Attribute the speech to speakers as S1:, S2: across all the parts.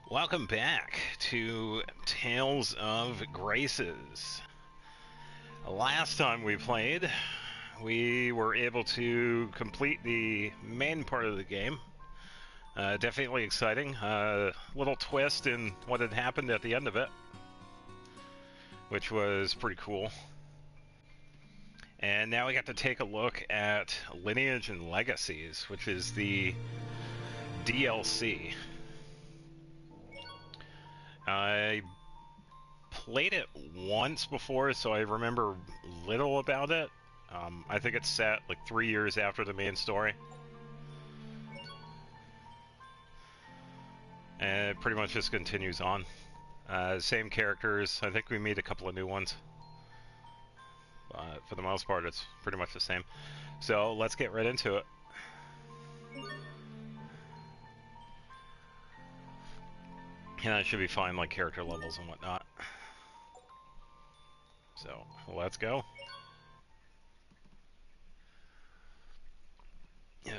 S1: Welcome back to Tales of Graces. Last time we played, we were able to complete the main part of the game. Definitely exciting. Little twist in what had happened at the end of it, which was pretty cool. And now we got to take a look at Lineage and Legacies, which is the DLC. I played it once before, so I remember little about it. I think it's set like 3 years after the main story. And it pretty much just continues on. Same characters. I think we meet a couple of new ones. But for the most part, it's pretty much the same. So let's get right into it. And I should be fine, like character levels and whatnot. So let's go. Yeah.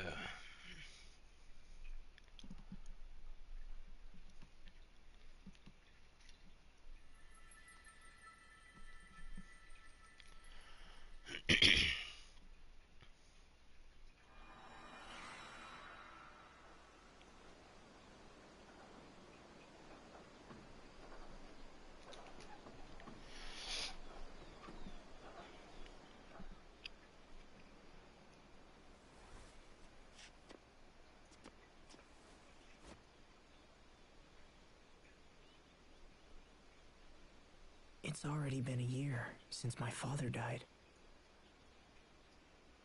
S2: It's already been a year since my father died.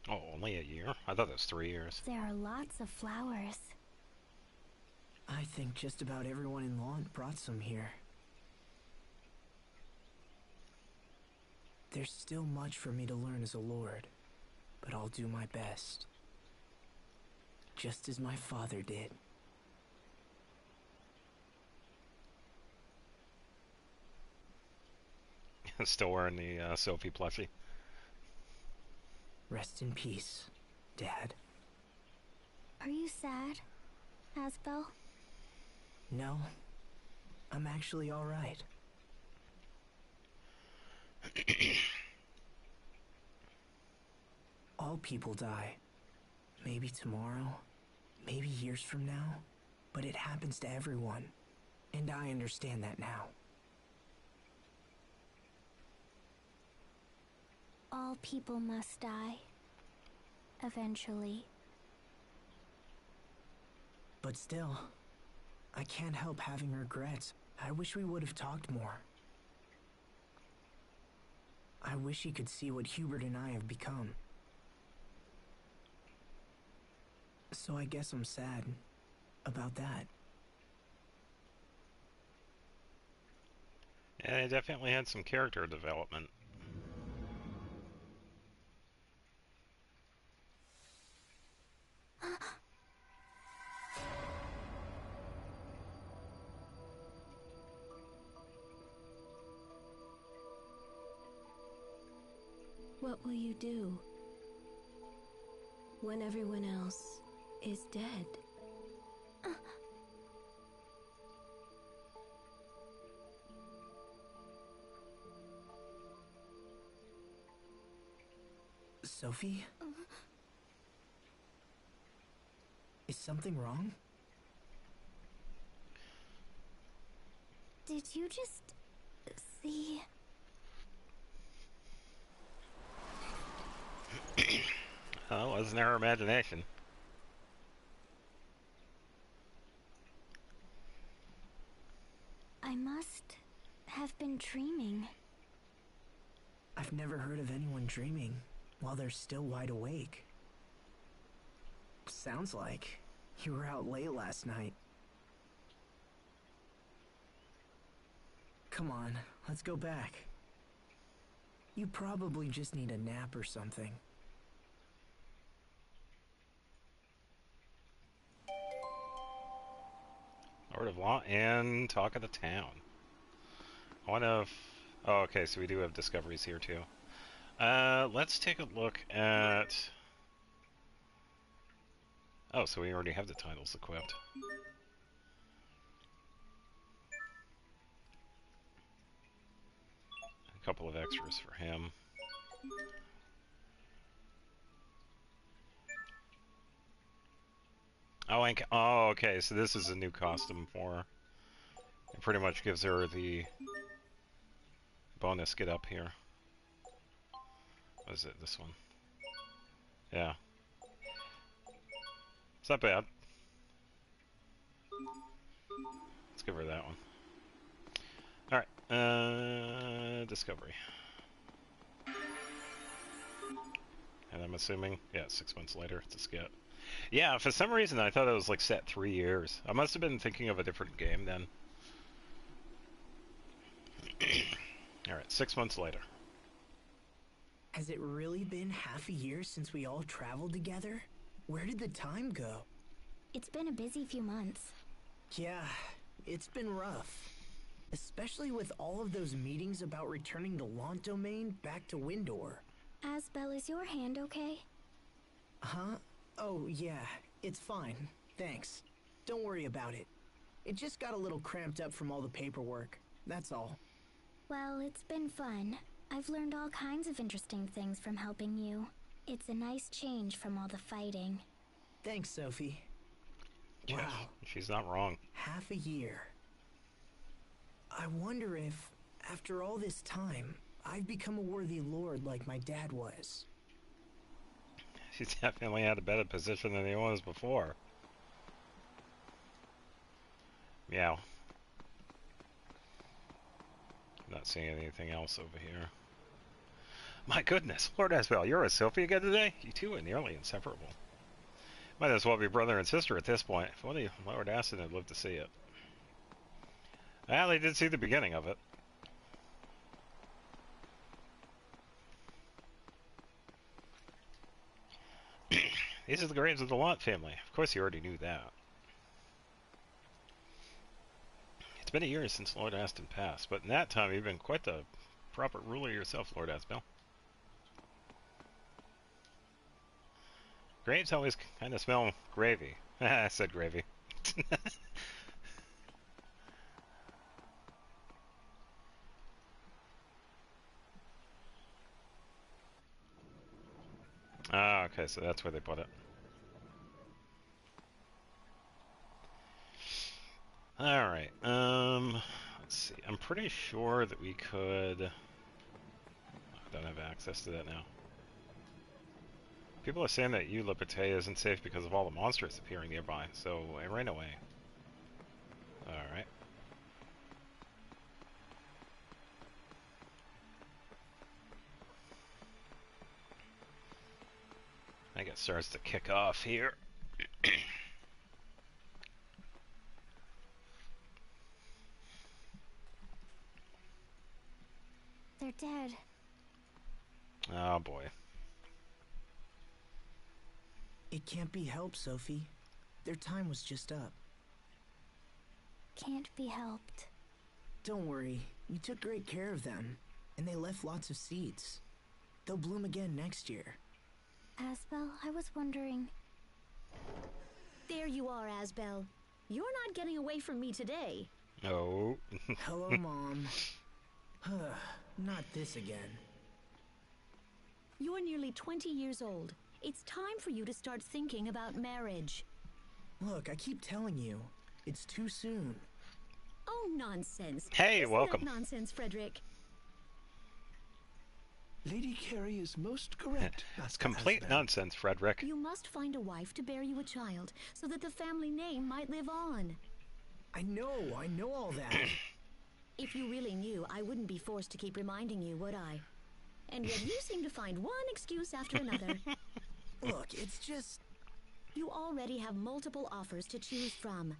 S1: Oh, only a year? I thought it was 3 years.
S3: There are lots of flowers.
S2: I think just about everyone in Lawn brought some here. There's still much for me to learn as a lord, but I'll do my best. Just as my father did.
S1: Still wearing the Sophie plushie.
S2: Rest in peace, Dad.
S3: Are you sad, Asbel?
S2: No, I'm actually all right. All people die. Maybe tomorrow, maybe years from now, but it happens to everyone, and I understand that now.
S3: All people must die. Eventually.
S2: But still, I can't help having regrets. I wish we would have talked more. I wish he could see what Hubert and I have become. So I guess I'm sad about that.
S1: Yeah, they definitely had some character development.
S4: What will you do when everyone else is dead?
S2: Sophie? Is something wrong?
S3: Did you just see?
S1: Oh, it wasn't our imagination.
S3: I must have been dreaming.
S2: I've never heard of anyone dreaming while they're still wide awake. Sounds like you were out late last night. Come on, let's go back. You probably just need a nap or something.
S1: Lord of Law and Talk of the Town. I wonder if... Oh, okay, so we do have discoveries here too. Let's take a look at... Oh, so we already have the titles equipped. a couple of extras for him. Oh, okay, so this is a new costume for her. It pretty much gives her the bonus get up here. What is it, this one? Yeah. It's not bad. Let's give her that one. Alright, Discovery. And I'm assuming, yeah, 6 months later, it's a skit. Yeah, for some reason I thought it was like set 3 years. I must have been thinking of a different game then. Alright, 6 months later.
S2: Has it really been half a year since we all traveled together? Where did the time go?
S3: It's been a busy few months.
S2: Yeah, it's been rough. Especially with all of those meetings about returning the Lant domain back to Windor.
S3: Asbel, is your hand okay?
S2: Huh? Oh, yeah, it's fine. Thanks. Don't worry about it. It just got a little cramped up from all the paperwork. That's all.
S3: Well, it's been fun. I've learned all kinds of interesting things from helping you. It's a nice change from all the fighting.
S2: Thanks, Sophie.
S1: Yes,
S2: Wow.
S1: she's not wrong.
S2: Half a year. I wonder if, after all this time, I've become a worthy lord like my dad was.
S1: She's definitely had a better position than he was before. Meow. I'm not seeing anything else over here. My goodness, Lord Asbel, you're a Sophie again today? You two are nearly inseparable. Might as well be brother and sister at this point. If only Lord Aston had lived to see it. Well, they did see the beginning of it. These are the graves of the Lant family. Of course you already knew that. It's been a year since Lord Aston passed, but in that time you've been quite the proper ruler yourself, Lord Asbel. Graves always kind of smell gravy. I said gravy. Ah, okay, so that's where they put it. Alright, let's see. I'm pretty sure that we could... I don't have access to that now. People are saying that Liberté isn't safe because of all the monsters appearing nearby, so I ran away. Alright. I think it starts to kick off here.
S3: They're dead.
S1: Oh boy.
S2: It can't be helped, Sophie. Their time was just up.
S3: Can't be helped.
S2: Don't worry, you took great care of them, and they left lots of seeds. They'll bloom again next year.
S3: Asbel, I was wondering...
S5: There you are, Asbel. You're not getting away from me today.
S1: Oh.
S2: Hello, Mom. Not this again.
S5: You're nearly 20 years old. It's time for you to start thinking about marriage.
S2: Look, I keep telling you, it's too soon.
S5: Oh, nonsense.
S1: Hey,
S5: Isn't
S1: welcome.
S5: that nonsense, Frederick?
S6: Lady Carey is most correct.
S1: It's complete
S6: Asbel.
S1: nonsense, Frederick.
S5: You must find a wife to bear you a child, so that the family name might live on.
S2: I know all that.
S5: If you really knew, I wouldn't be forced to keep reminding you, would I? And yet you seem to find one excuse after another.
S2: Look, it's just...
S5: You already have multiple offers to choose from.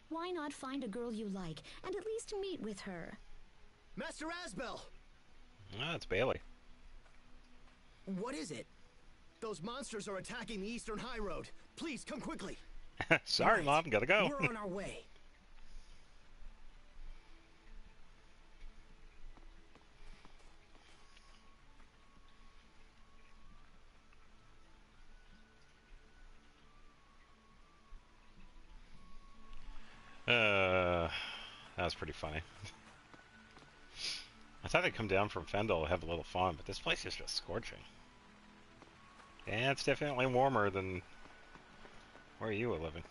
S5: Why not find a girl you like, and at least meet with her?
S2: Master Asbel!
S1: Ah, it's Bailey.
S2: What is it?
S7: Those monsters are attacking the Eastern High Road. Please, come quickly.
S1: Sorry,
S2: Right.
S1: Mom, gotta go.
S2: We're on our way.
S1: That was pretty funny. I thought I'd come down from Fendel to have a little fun, but this place is just scorching. Yeah, it's definitely warmer than where you were living.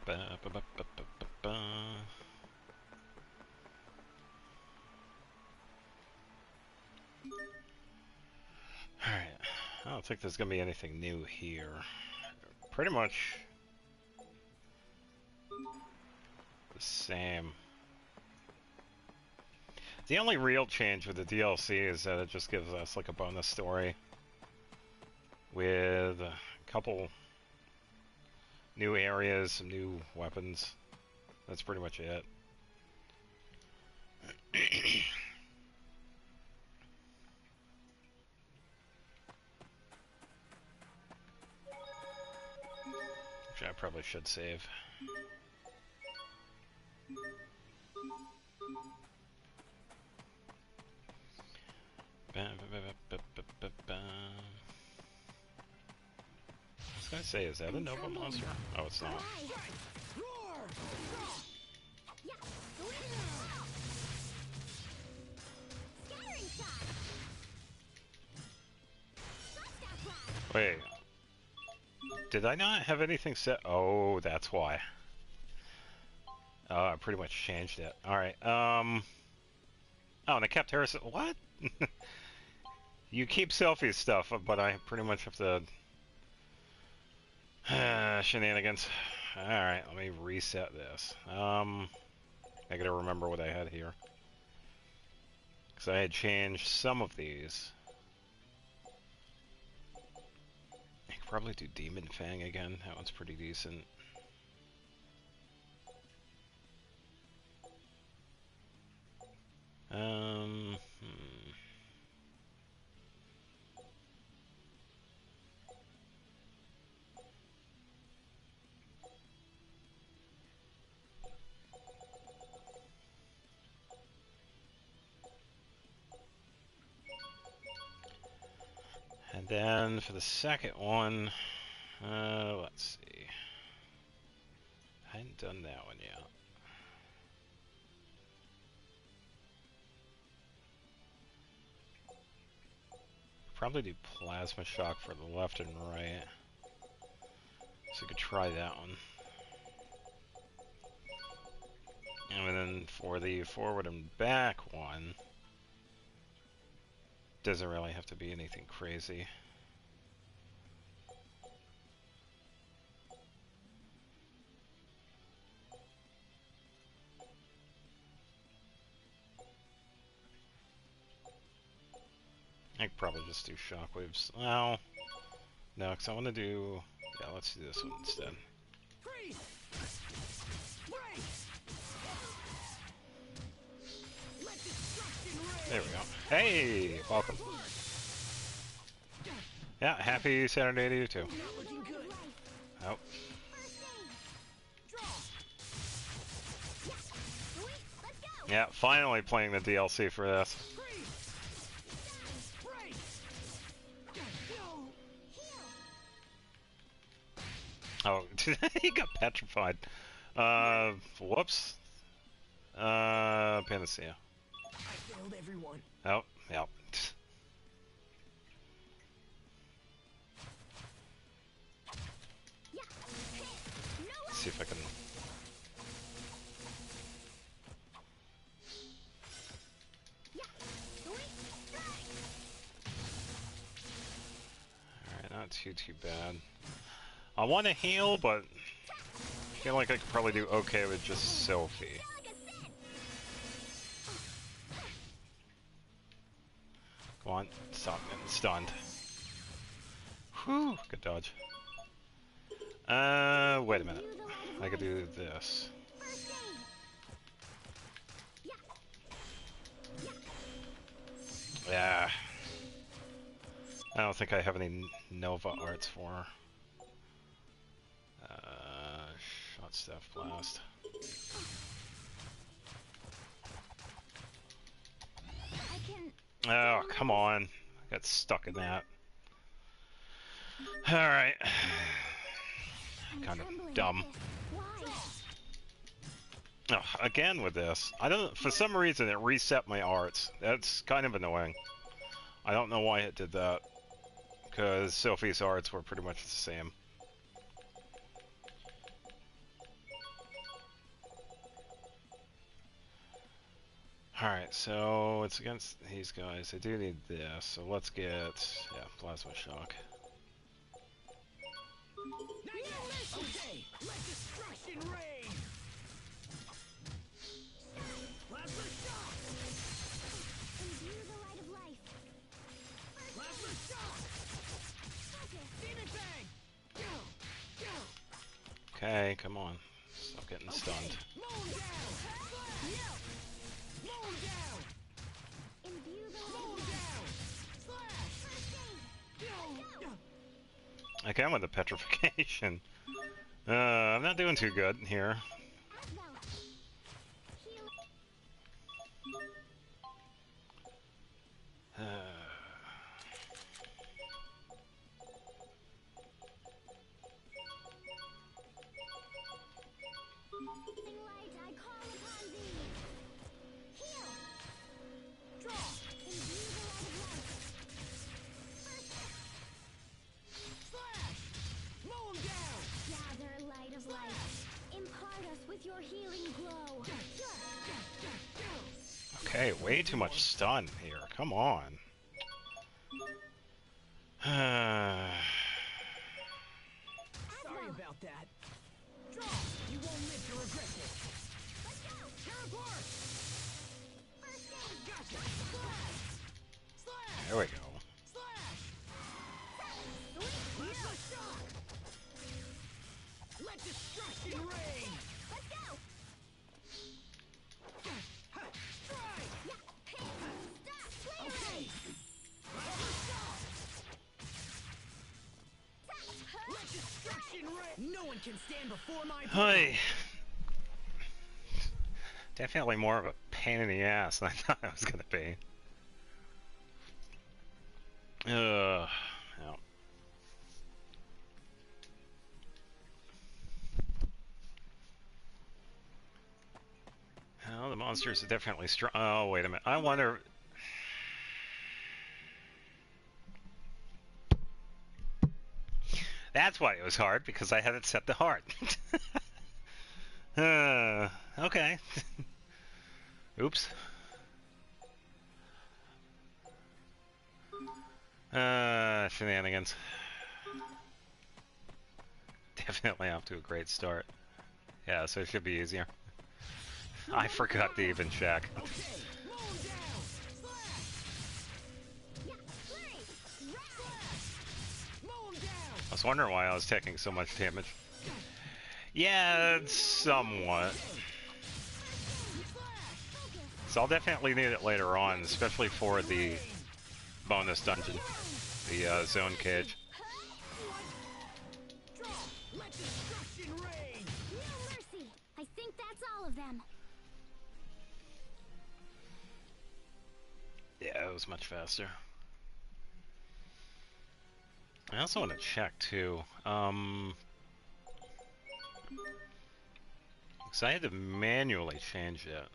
S1: Ba, ba, ba, ba, ba, ba, ba. Alright, I don't think there's gonna be anything new here. Pretty much the same. The only real change with the DLC is that it just gives us like a bonus story with a couple new areas, some new weapons. That's pretty much it. Which I probably should save. I was gonna say, is that a Nova monster? Oh, it's not. Wait. Did I not have anything set? Oh, that's why. I pretty much changed it. Alright, Oh, and I kept Harrison. What? You keep selfie stuff, but I pretty much have to... shenanigans. Alright, let me reset this. I gotta remember what I had here. Because I had changed some of these. I could probably do Demon Fang again. That one's pretty decent. And then for the second one, let's see. I hadn't done that one yet. Probably do Plasma Shock for the left and right. So I could try that one. And then for the forward and back one, doesn't really have to be anything crazy. I could probably just do shockwaves. Well, no, because I want to do... Yeah, let's do this one instead. There we go. Hey! Welcome. Yeah, happy Saturday to you too. Oh. Yeah, finally playing the DLC for this. Oh, he got petrified. Whoops. Panacea.
S2: I failed everyone.
S1: Oh, yep. Let's see if I can... Alright, not too bad. I want to heal, but I feel like I could probably do okay with just Sophie. Come on, stop getting stunned. Whew, good dodge. Wait a minute. I could do this. Yeah. I don't think I have any Nova arts for her. Shot Staff Blast. Oh, come on. I got stuck in that. Alright. Kind of dumb. Ugh, again with this. I don't. For some reason, it reset my arts. That's kind of annoying. I don't know why it did that. Because Sophie's arts were pretty much the same. Alright, so it's against these guys. I do need this, so let's get, yeah, Plasma Shock.
S7: Okay, let destruction reign! Plasma shock!
S3: Imbue the light of life.
S7: Plasma shock! Demon bang! Go! Go!
S1: Okay, come on. Stop getting stunned.
S7: Moan down! Slash! Moan down!
S3: Imbue the
S7: Moan
S3: light of life.
S7: down! Slash! Go!
S1: Okay, I'm with the petrification. I'm not doing too good here.
S3: Asbel. Heal. Light, I call upon thee. Heal.
S7: Draw!
S3: Imbue the light of life.
S7: Slash! Moan down!
S3: Gather light of life. Impart us with your healing glow.
S1: Okay, way too much stun here. Come on.
S2: Sorry about that.
S7: Draw! You won't live to regret this!
S3: Let's go.
S7: Tear apart!
S3: First aid.
S7: Gotcha! Slash! Slash!
S1: There we go.
S7: Slash! Plasma shock! Let destruction reign!
S3: Let's go.
S7: Ha! Strike!
S3: Yeah. Hey. Stop. Clear
S7: Okay!
S3: it.
S7: Plasma shock!
S3: Touch.
S7: Let destruction reign!
S2: No one can stand before my
S1: Hey. Definitely more of a pain in the ass than I thought it was gonna be. Yeah. Well, the monsters are definitely strong. Oh, wait a minute. I wonder. That's why it was hard, because I had it set to hard. Okay. Oops. Shenanigans. Definitely off to a great start. Yeah, so it should be easier. I forgot to even check.
S7: Okay! Moan down! Slash!
S3: Yeah. Flurry.
S7: Slash! Moan down!
S1: I was wondering why I was taking so much damage. Yeah, somewhat. So I'll definitely need it later on, especially for the bonus dungeon, the zone cage.
S7: Draw! Let destruction reign!
S3: No mercy. I think that's all of them.
S1: Yeah, it was much faster. I also want to check too. Because I had to manually change it.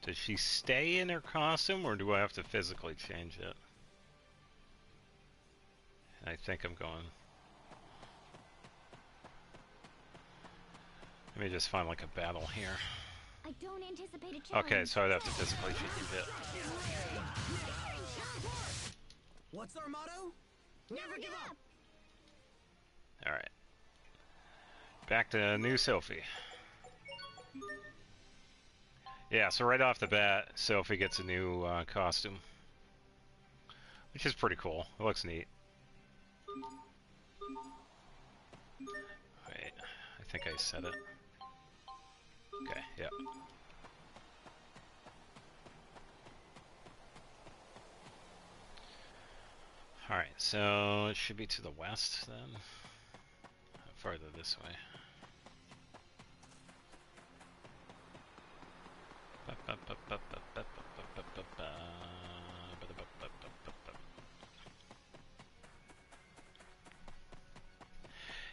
S1: Does she stay in her costume, or do I have to physically change it? I think I'm going. Let me just find like a battle here.
S3: I don't anticipate a challenge.
S1: Okay, so I'd have to physically change it.
S2: What's our motto?
S3: Never give up.
S1: Alright. Back to new Sophie. Yeah, so right off the bat, Sophie gets a new costume. Which is pretty cool. It looks neat. Wait, I think I said it. Okay, yeah. Alright, so it should be to the west then. Farther this way.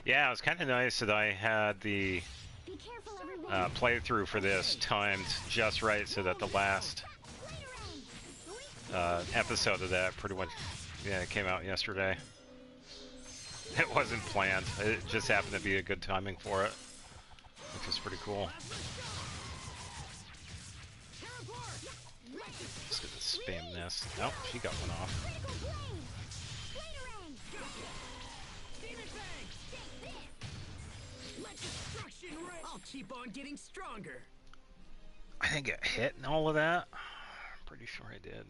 S1: Yeah, it was kind of nice that I had the playthrough for this timed just right so that the last episode of that pretty much, yeah, it came out yesterday. It wasn't planned. It just happened to be a good timing for it, which is pretty cool. Just gonna spam this. Oh, she got one off.
S2: I'll keep on getting stronger.
S1: I didn't get hit and all of that. I'm pretty sure I did.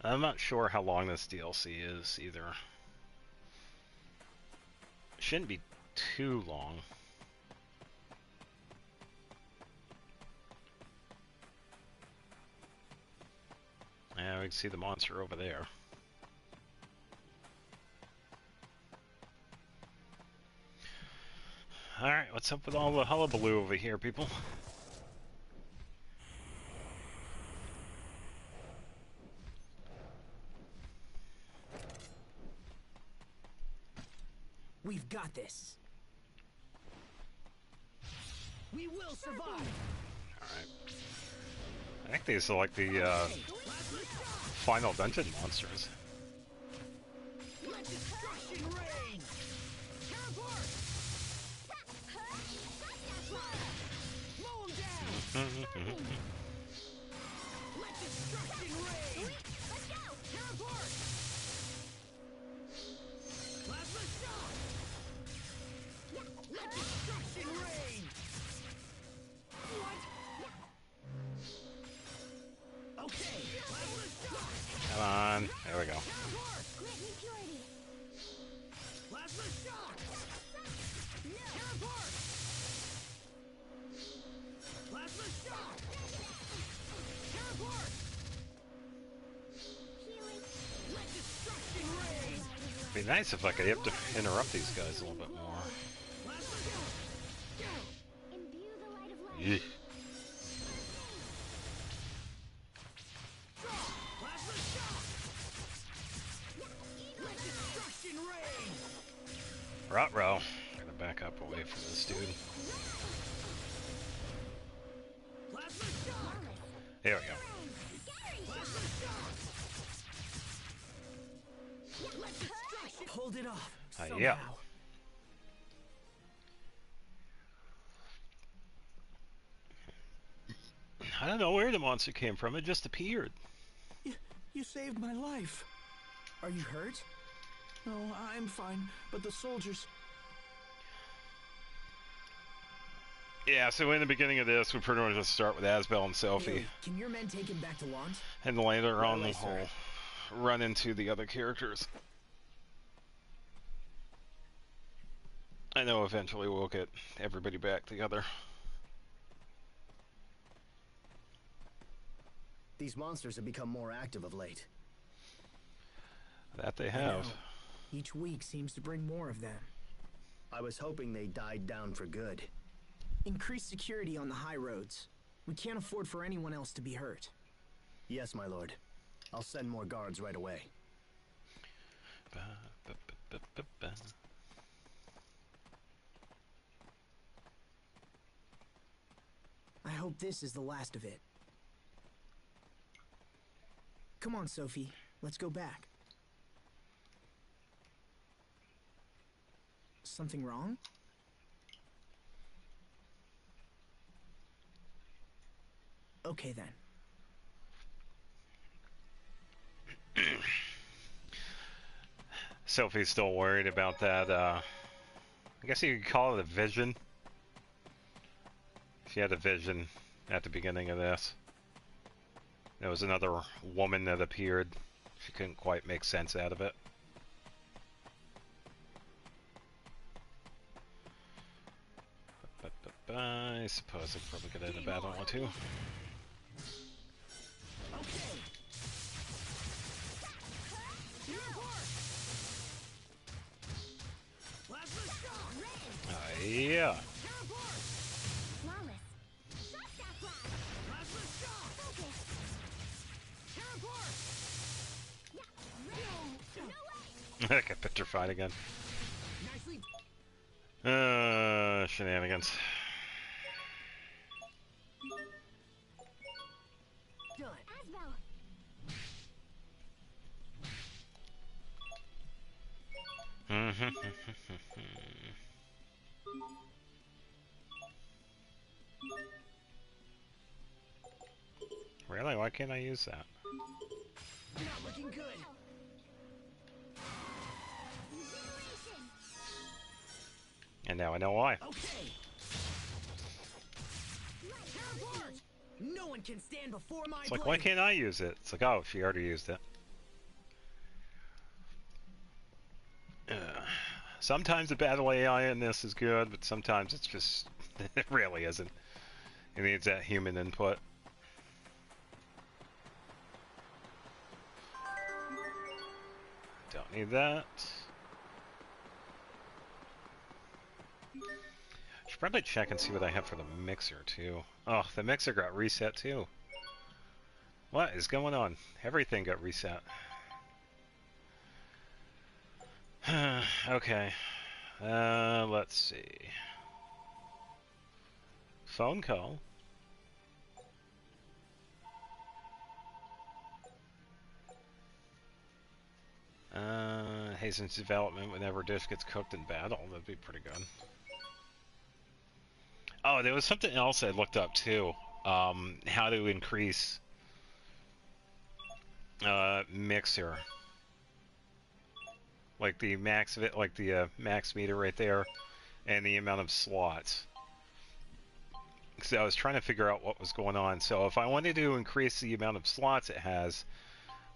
S1: I'm not sure how long this DLC is either. It shouldn't be too long. Yeah, we can see the monster over there. Alright, what's up with all the hullabaloo over here, people?
S2: We've got this. We will survive.
S1: Alright. I think these are like the final dungeon monsters. Come on, there we go. It'd be nice if I could interrupt these guys a little bit more. Yeah. Ruh-roh. Gotta back up away from this dude. There we go.
S2: Pulled it off.
S1: Yeah. I don't know where the monster came from. It just appeared.
S6: You saved my life.
S2: Are you hurt?
S6: No, I'm fine, but the soldiers...
S1: Yeah, so in the beginning of this, we pretty much just start with Asbel and Sophie.
S2: Hey, can your men take him back to Launch?
S1: And later on,
S2: Right away,
S1: we'll run into the other characters. I know eventually we'll get everybody back together.
S7: These monsters have become more active of late.
S1: That they have.
S2: Each week seems to bring more of them.
S7: I was hoping they died down for good.
S2: Increase security on the high roads. We can't afford for anyone else to be hurt.
S7: Yes, my lord. I'll send more guards right away.
S2: I hope this is the last of it. Come on, Sophie. Let's go back. Something wrong? Okay, then.
S1: Sophie's still worried about that, I guess you could call it a vision. She had a vision at the beginning of this. There was another woman that appeared. She couldn't quite make sense out of it. I suppose I could probably get in a battle or two. Yeah. I got petrified again. Shenanigans.
S2: Done.
S1: Really? Why can't I use that?
S2: Not looking good.
S1: And now I know why.
S2: Okay. No one can stand before my
S1: It's like,
S2: blade.
S1: why can't I use it? It's like, oh, she already used it. Sometimes the battle AI in this is good, but sometimes it's just, it really isn't. It needs that human input. Don't need that. Should probably check and see what I have for the mixer too. Oh, the mixer got reset too. What is going on? Everything got reset. Okay. Let's see. Phone call. Hastens development whenever dish gets cooked in battle. That'd be pretty good. Oh, there was something else I looked up too. How to increase mixer. Like the max of it, like the max meter right there, and the amount of slots. So I was trying to figure out what was going on. So if I wanted to increase the amount of slots it has,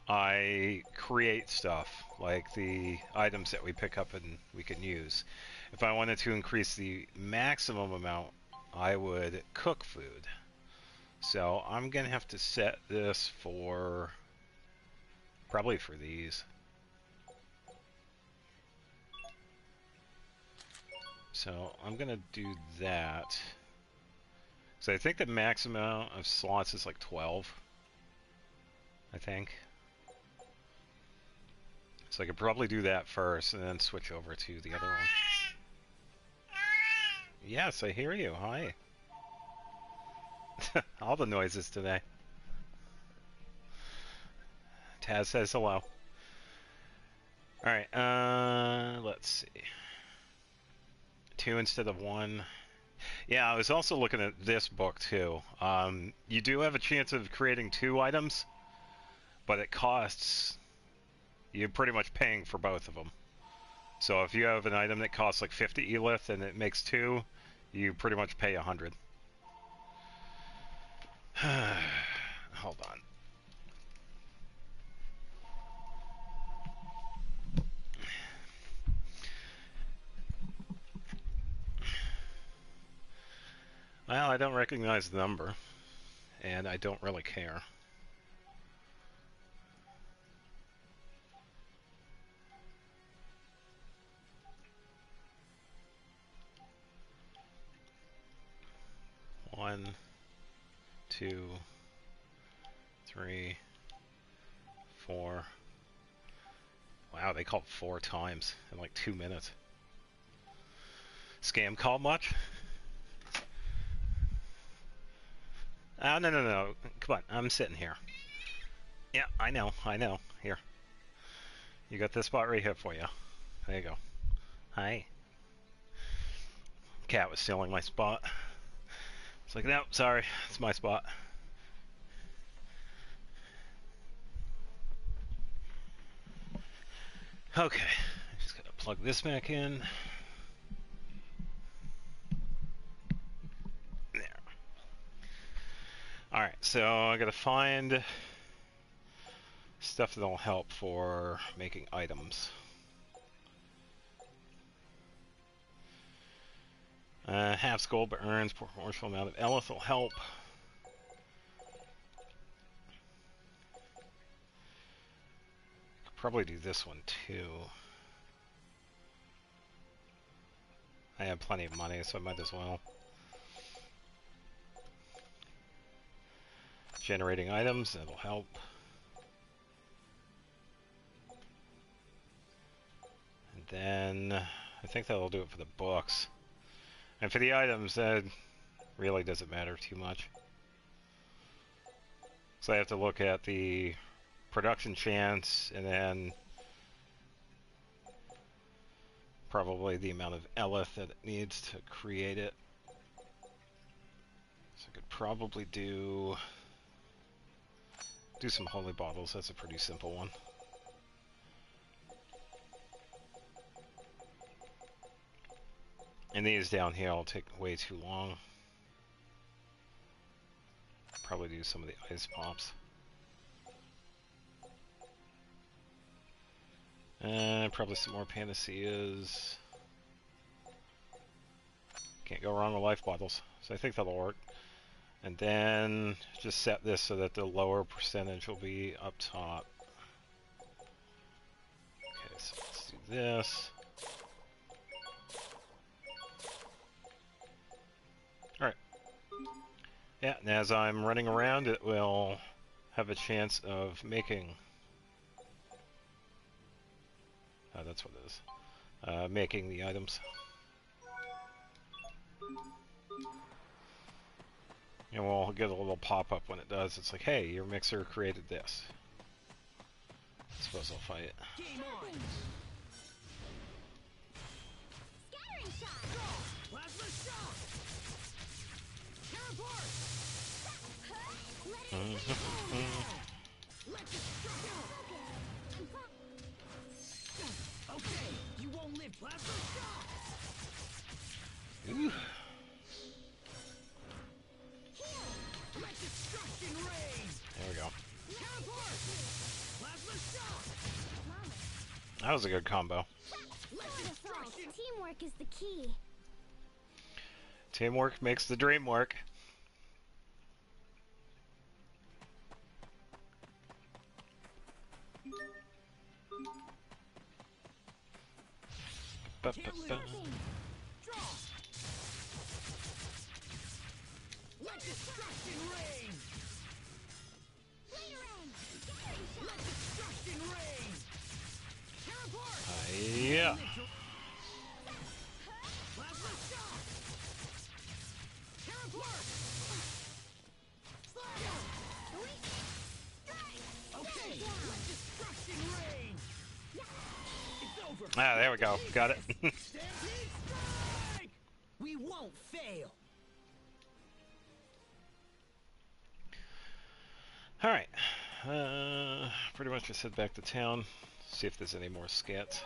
S1: I create stuff like the items that we pick up and we can use. If I wanted to increase the maximum amount, I would cook food. So I'm gonna have to set this for probably for these. So I'm gonna do that. So I think the max amount of slots is like 12. I think. So I could probably do that first and then switch over to the other one. Yes, I hear you. Hi. All the noises today. Taz says hello. Alright, let's see. 2 instead of 1. Yeah, I was also looking at this book too. You do have a chance of creating 2 items, but it costs... You're pretty much paying for both of them. So if you have an item that costs like 50 elith and it makes 2, you pretty much pay 100. Hold on. Well, I don't recognize the number, and I don't really care. One, 2, 3, 4. Wow, they called 4 times in like 2 minutes. Scam call much? Oh, no, no, no. Come on, I'm sitting here. Yeah, I know. Here. You got this spot right here for you. There you go. Hi. Cat was stealing my spot. It's like, no, sorry. It's my spot. Okay. Just gotta plug this back in. There. Alright, so I gotta find stuff that'll help for making items. Half gold but earns proportional amount of elith will help. Could probably do this one too. I have plenty of money, so I might as well. Generating items, that'll help. And then I think that'll do it for the books. And for the items, that really doesn't matter too much. So I have to look at the production chance and then probably the amount of eleth that it needs to create it. So I could probably do some holy bottles. That's a pretty simple one. And these down here will take way too long. Probably do some of the ice pops. And probably some more panaceas. Can't go wrong with life bottles. So I think that'll work. And then just set this so that the lower percentage will be up top. Okay, so let's do this. Alright. Yeah, and as I'm running around, it will have a chance of making... Oh, that's what it is. Making the items. And we'll get a little pop-up when it does. It's like, hey, your mixer created this. I suppose I'll fight it.
S7: Game on!
S5: Scattering shot!
S7: Plasma shock! Teleport! Let it go! Okay, you won't live. Plasma shock!
S1: Ooh.
S7: Let destruction rain!
S1: There we go.
S7: Teleport! Plasma shock!
S1: That was a good combo.
S7: Let destruction...
S3: Teamwork is the key.
S1: Teamwork makes the dream work.
S7: Can't lose. Draw! Let destruction rain! Let destruction rain! Teleport!
S1: Yeah.
S7: Plasma shock! Teleport! Okay, let destruction rain! It's over!
S1: Ah, there we go. Got it.
S7: Stampede strike! We won't fail!
S1: Alright. Pretty much just head back to town. See if there's any more scats.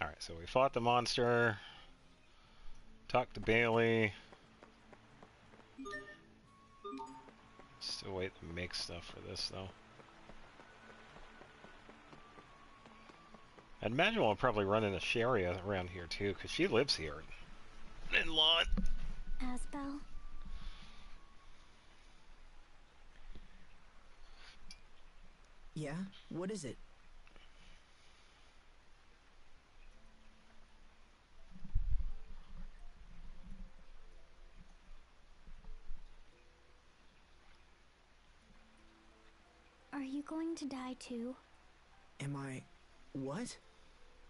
S1: Alright, so we fought the monster. Talked to Bailey. Still wait to make stuff for this, though. I'd imagine we'll probably run into Sherry around here, too, because she lives here. In Lot.
S3: Asbel,
S2: Yeah? What is it?
S3: are you going to die too?
S2: Am I... what?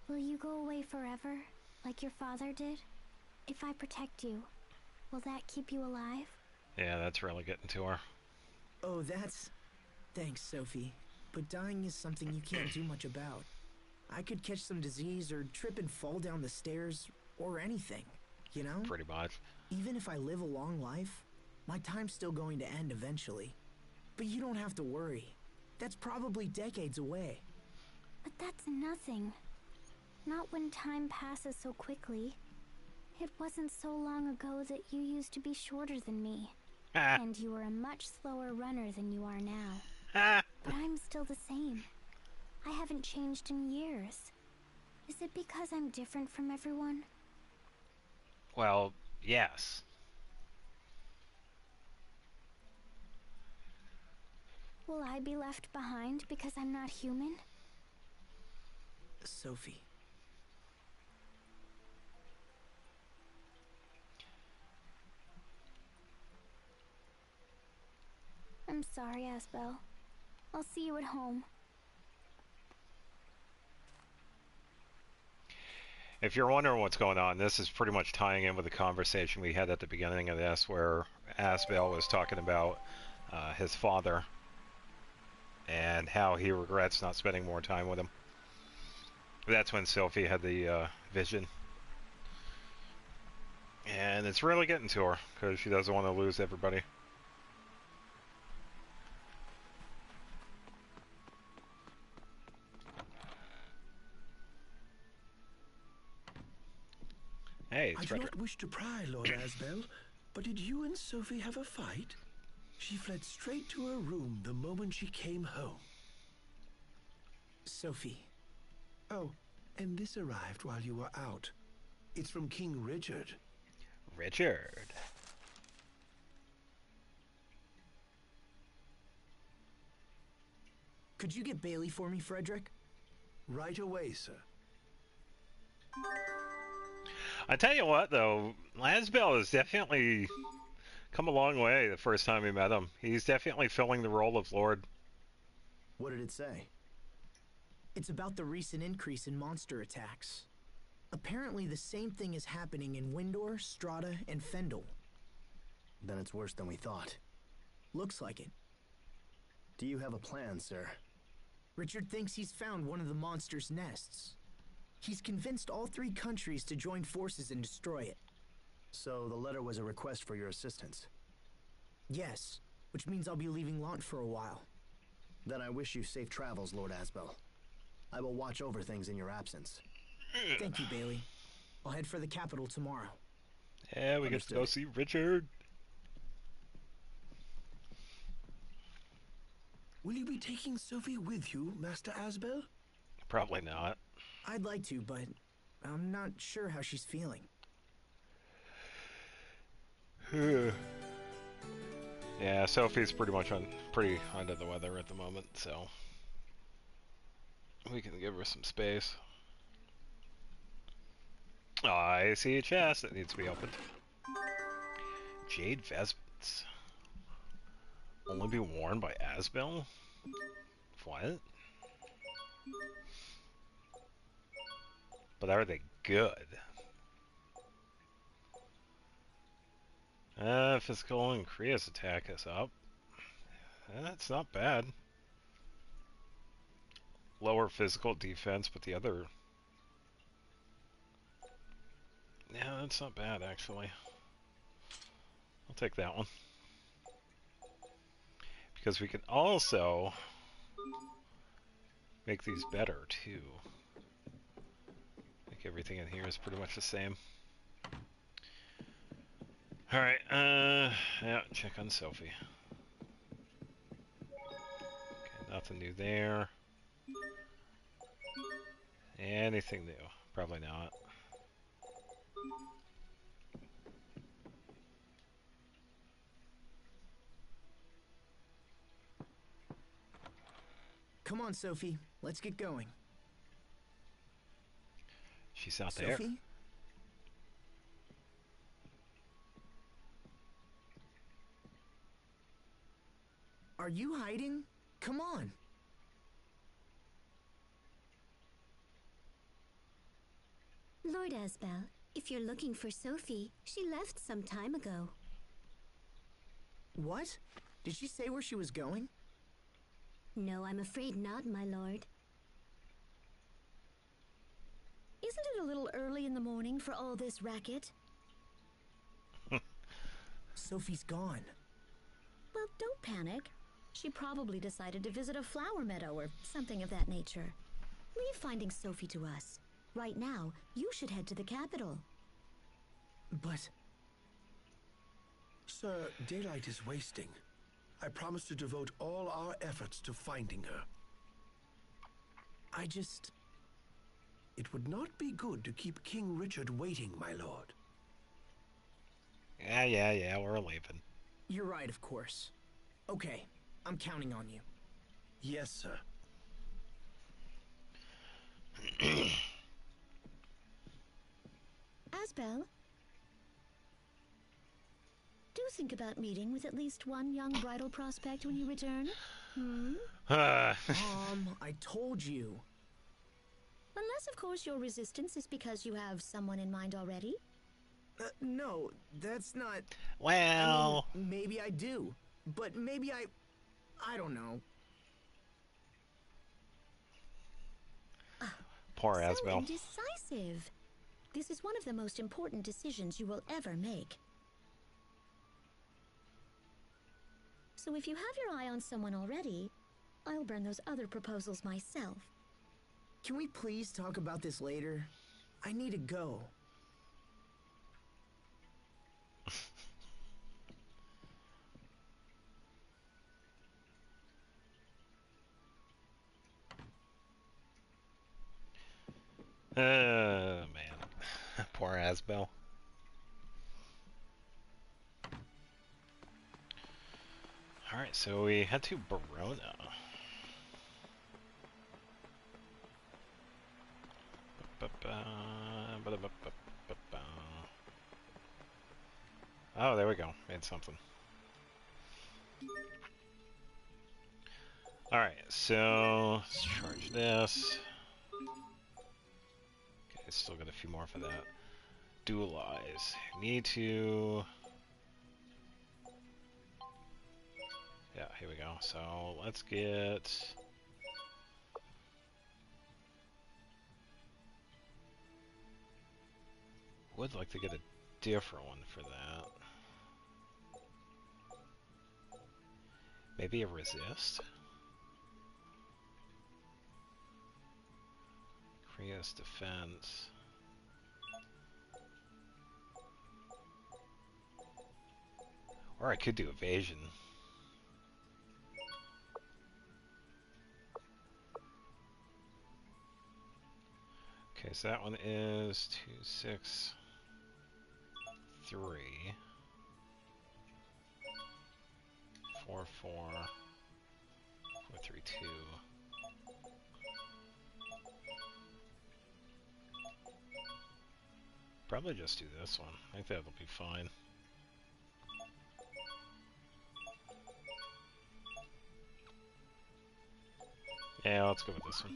S3: Will you go away forever, like your father did? If I protect you, will that keep you alive?
S1: Yeah, that's really getting to her.
S2: Oh, that's... Thanks, Sophie. But dying is something you can't do much about. I could catch some disease or trip and fall down the stairs, or anything, you know?
S1: Pretty much.
S2: Even if I live a long life, my time's still going to end eventually. But you don't have to worry. That's probably decades away.
S3: But that's nothing. Not when time passes so quickly. It wasn't so long ago that you used to be shorter than me.
S1: Ah.
S3: And you were a much slower runner than you are now.
S1: Ah.
S3: But I'm still the same. I haven't changed in years. Is it because I'm different from everyone?
S1: Well, yes.
S3: Will I be left behind because I'm not human?
S2: Sophie.
S3: I'm sorry, Asbel. I'll see you at home.
S1: If you're wondering what's going on, this is pretty much tying in with the conversation we had at the beginning of this, where Asbel was talking about his father and how he regrets not spending more time with him. That's when Sophie had the vision. And it's really getting to her, because she doesn't want to lose everybody. Hey, it's
S6: I do
S1: Frederick.
S6: not wish to pry, Lord Asbel, but did you and Sophie have a fight? She fled straight to her room the moment she came home.
S2: Sophie.
S6: Oh, and this arrived while you were out. It's from King Richard.
S1: Richard.
S2: Could you get Bailey for me, Frederick?
S6: Right away, sir.
S1: I tell you what, though, Asbel has definitely come a long way the first time we met him. He's definitely filling the role of Lord.
S7: What did it say?
S2: It's about the recent increase in monster attacks. Apparently the same thing is happening in Windor, Strata, and Fendel.
S7: Then it's worse than we thought.
S2: Looks like it.
S7: Do you have a plan, sir?
S2: Richard thinks he's found one of the monster's nests. He's convinced all 3 countries to join forces and destroy it.
S7: So the letter was a request for your assistance.
S2: Yes, which means I'll be leaving Lant for a while.
S7: Then I wish you safe travels, Lord Asbel. I will watch over things in your absence.
S2: Thank you, Bailey. I'll head for the capital tomorrow.
S1: Yeah, we get to go see Richard.
S6: Will you be taking Sophie with you, Master Asbel?
S1: Probably not.
S2: I'd like to, but I'm not sure how she's feeling.
S1: Yeah, Sophie's pretty much pretty under the weather at the moment, so we can give her some space. Oh, I see a chest that needs to be opened. Jade vestments. Only be worn by Asbel? What? But are they good? Physical and Kriya's attack is up. That's not bad. Lower physical defense, but the other... Yeah, that's not bad, actually. I'll take that one. Because we can also make these better, too. I think everything in here is pretty much the same. Alright, yeah, check on Sophie. Okay, nothing new there. Anything new? Probably not.
S2: Come on, Sophie. Let's get going.
S1: She's not there.
S2: Sophie? Are you hiding? Come on.
S5: Lord Asbel, if you're looking for Sophie, she left some time ago.
S2: What? Did she say where she was going?
S5: No, I'm afraid not, my lord. Isn't it a little early in the morning for all this racket?
S2: Sophie's gone.
S5: Well, don't panic. She probably decided to visit a flower meadow or something of that nature. Leave finding Sophie to us. Right now, you should head to the capital.
S2: But...
S6: Sir, daylight is wasting. I promise to devote all our efforts to finding her.
S2: I just...
S6: It would not be good to keep King Richard waiting, my lord.
S1: Yeah, we're leaving.
S2: You're right, of course. Okay, I'm counting on you.
S6: Yes, sir.
S5: Asbel, do think about meeting with at least one young bridal prospect when you return.
S2: I told you.
S5: Unless, of course, your resistance is because you have someone in mind already.
S2: No, that's not...
S1: Well...
S2: I mean, maybe I do. But maybe I don't know.
S1: Poor
S5: So
S1: Asbel.
S5: indecisive. This is one of the most important decisions you will ever make. So if you have your eye on someone already, I'll burn those other proposals myself.
S2: Can we please talk about this later? I need to go.
S1: Man. Poor Asbel. Alright, so we head to Barona. Oh, there we go. Made something. Alright, so let's charge this. Okay, still got a few more for that. Dualize. Need to... Yeah, here we go. So let's get... Would like to get a different one for that. Maybe a resist? Creates defense. Or I could do evasion. Okay, so that one is 2, 6, 3, 4, 4, 4, 3, 2. Probably just do this one. I think that'll be fine. Yeah, let's go with this one.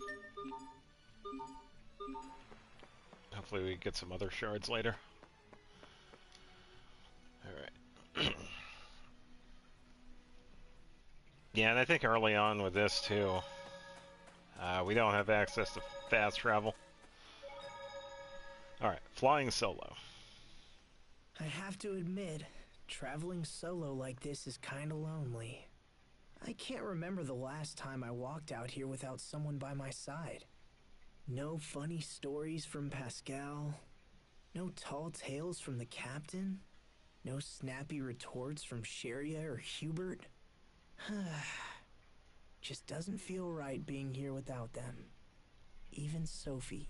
S1: Hopefully we get some other shards later. Alright. Yeah, and I think early on with this too, we don't have access to fast travel. Alright, flying solo.
S2: I have to admit, traveling solo like this is kinda lonely. I can't remember the last time I walked out here without someone by my side. No funny stories from Pascal. No tall tales from the captain. No snappy retorts from Sheria or Hubert. Just doesn't feel right being here without them. Even Sophie.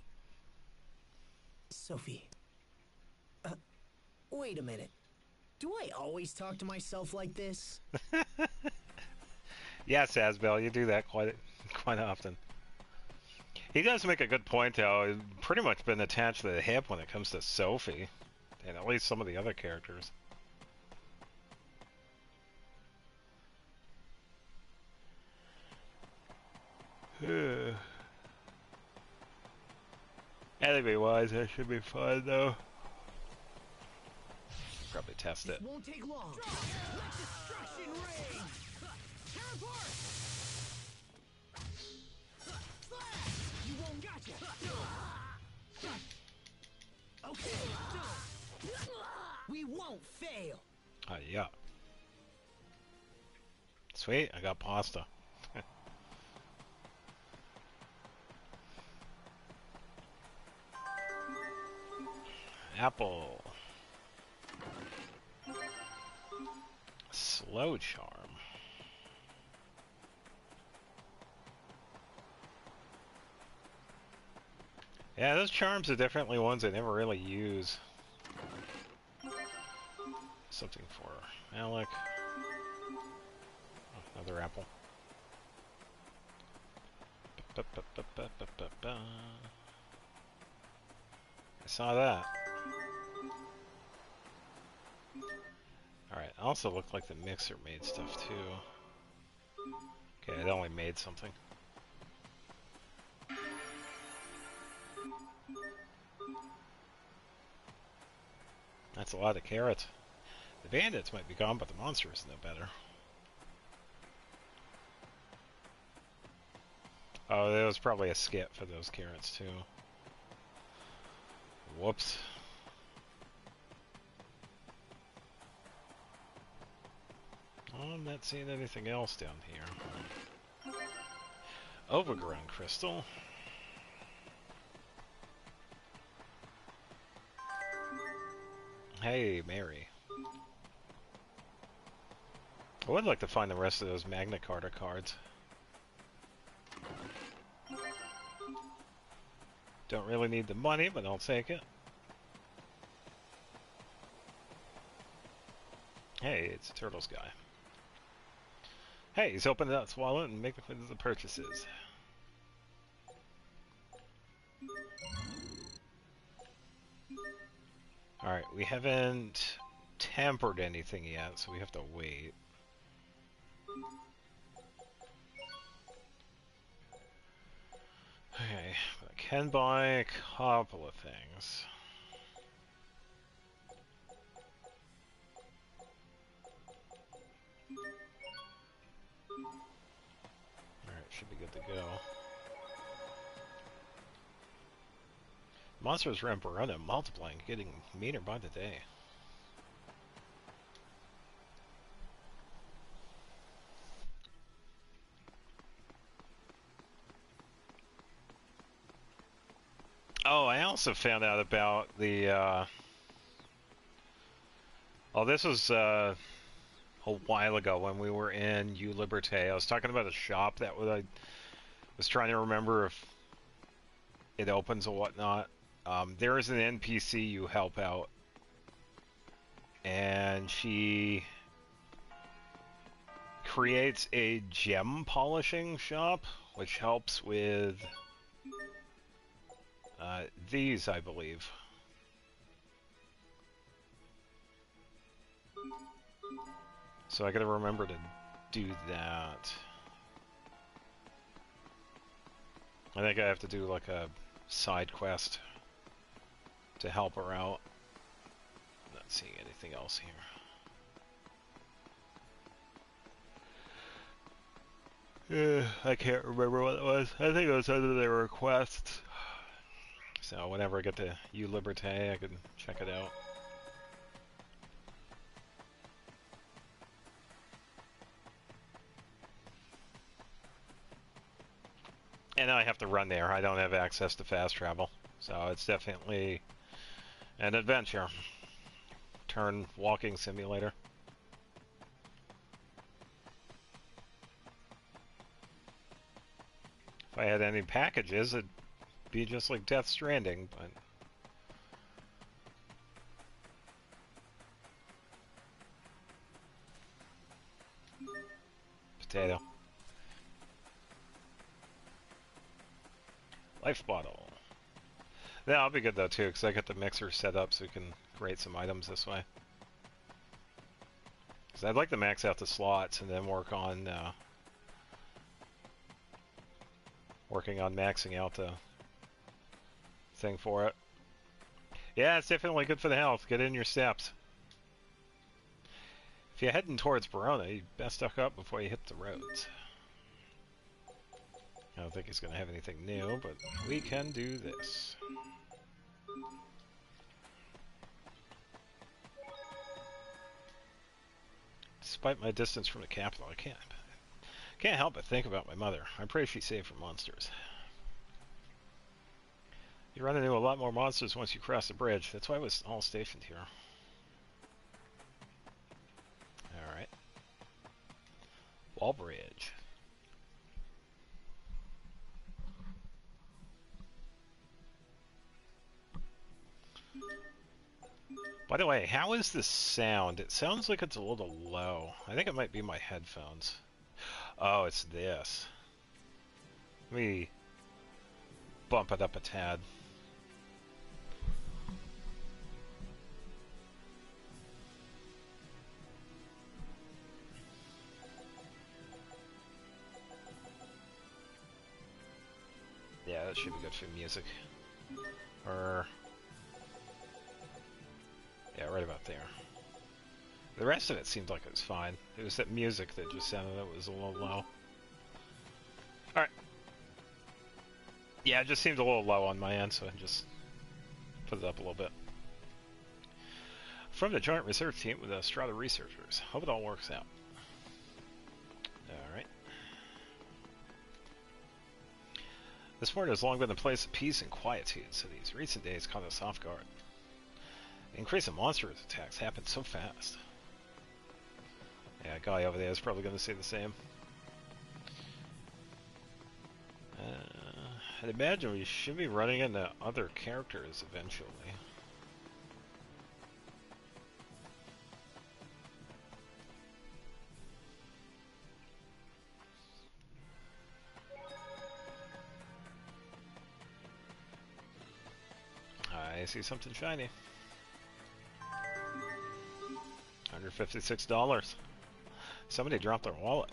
S2: Sophie. Wait a minute. Do I always talk to myself like this?
S1: Yes, Asbel, you do that quite often. He does make a good point, though. He's pretty much been attached to the hip when it comes to Sophie, and at least some of the other characters. Enemy-wise, that should be fun, though. Probably test it.
S2: Won't take long. Let destruction reign. Teleport. You won't gotcha. Okay. We won't fail.
S1: Yeah. Sweet, I got pasta. Apple. Slow charm. Yeah, those charms are definitely ones I never really use. Something for Alec. Oh, another apple. I saw that. Alright, also looked like the mixer made stuff too. Okay, it only made something. That's a lot of carrots. The bandits might be gone, but the monster is no better. Oh, there was probably a skip for those carrots, too. Whoops. Oh, I'm not seeing anything else down here. Overgrown crystal. Hey, Mary. I would like to find the rest of those Magna Carta cards. Don't really need the money, but I'll take it. Hey, it's a Turtles guy. Hey, he's opened up his wallet and making the purchases. Alright, we haven't tampered anything yet, so we have to wait. Okay, I can buy a couple of things. Alright, should be good to go. Monsters around Verona multiplying, getting meaner by the day. Oh, I also found out about the, oh, this was, a while ago when we were in U Liberté. I was talking about a shop that I was trying to remember if it opens or whatnot. There is an NPC you help out, and she creates a gem polishing shop, which helps with these, I believe. So I gotta remember to do that. I think I have to do like a side quest to help her out. Not seeing anything else here. I can't remember what it was. I think it was under the requests. So whenever I get to U Liberté, I can check it out. And I have to run there. I don't have access to fast travel. So it's definitely an adventure. Turn walking simulator. If I had any packages, it'd be just like Death Stranding, but... Potato. Life bottle. Yeah, I'll be good though too, because I got the mixer set up so we can create some items this way. Because I'd like to max out the slots and then work on working on maxing out the thing for it. Yeah, it's definitely good for the health. Get in your steps. If you're heading towards Verona, you best stock up before you hit the roads. I don't think he's going to have anything new, but we can do this. Despite my distance from the capital, I can't help but think about my mother. I pray she's safe from monsters. You run into a lot more monsters once you cross the bridge. That's why I was all stationed here. Alright. Wall bridge. By the way, how is the sound? It sounds like it's a little low. I think it might be my headphones. Oh, it's this. Let me bump it up a tad. that should be good for music. Or... yeah, right about there. The rest of it seemed like it was fine. It was that music that just sounded that was a little low. Alright. Yeah, it just seemed a little low on my end, so I just put it up a little bit. From the joint research team with the Strata researchers. Hope it all works out. Alright. This port has long been a place of peace and quietude, so these recent days caught us off guard. The increase in monstrous attacks happened so fast. Yeah, a guy over there is probably going to say the same. I'd imagine we should be running into other characters eventually. I see something shiny. $156. Somebody dropped their wallet.